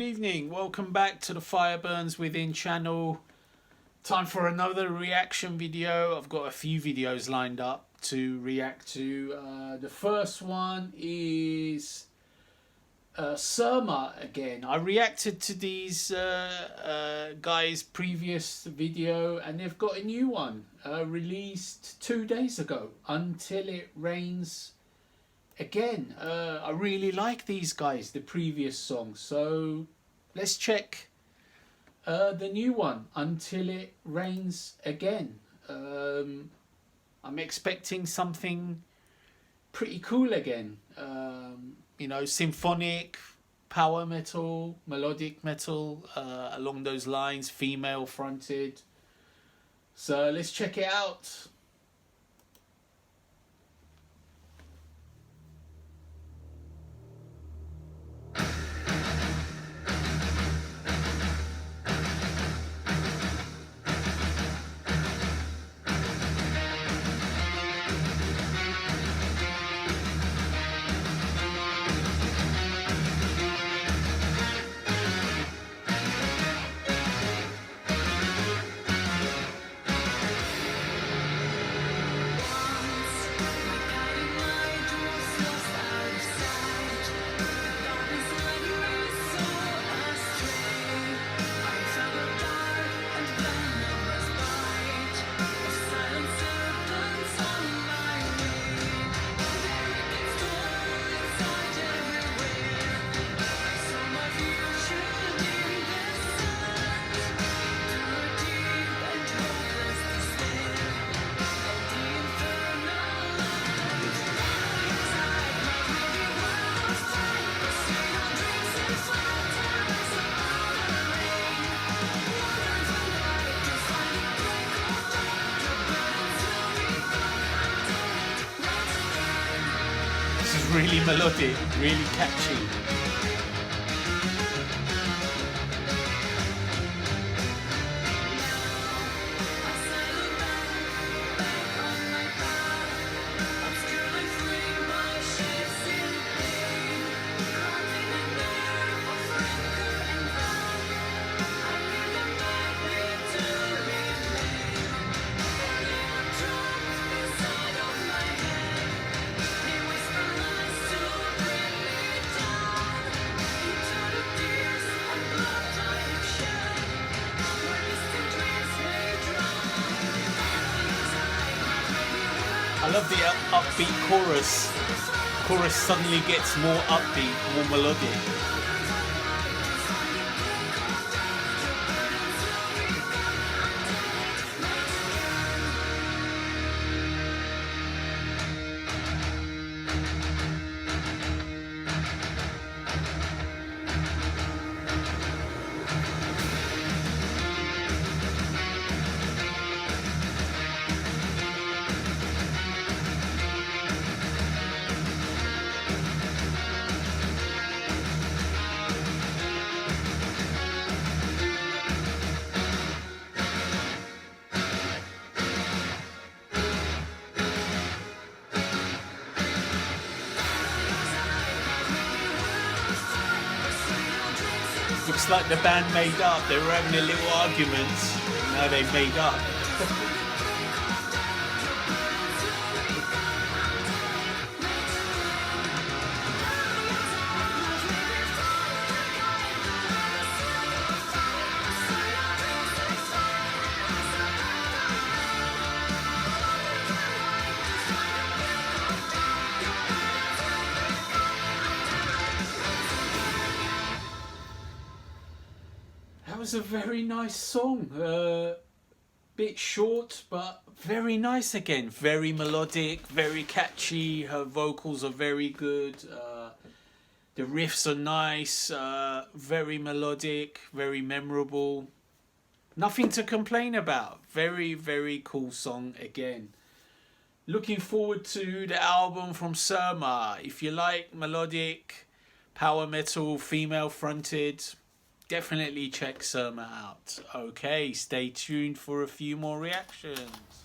evening. Welcome back to the Fire Burns Within channel. Time for another reaction video. I've got a few videos lined up to react to. The first one is Surma again. I reacted to these guys' previous video and they've got a new one released 2 days ago, Until It Rains Again. I really like these guys, the previous song, so let's check the new one, Until It Rains Again. I'm expecting something pretty cool again. You know, symphonic, power metal, melodic metal, along those lines, female fronted. So let's check it out. This is really melodic, really catchy. I love the upbeat chorus. Chorus suddenly gets more upbeat, more melodic. Looks like the band made up. They were having a little argument. Now they made up. That was a very nice song. Bit short, but very nice again. Very melodic, very catchy. Her vocals are very good. The riffs are nice. Very melodic, very memorable. Nothing to complain about. Very, very cool song again. Looking forward to the album from Surma. If you like melodic, power metal, female fronted, definitely check Surma out. Okay, stay tuned for a few more reactions.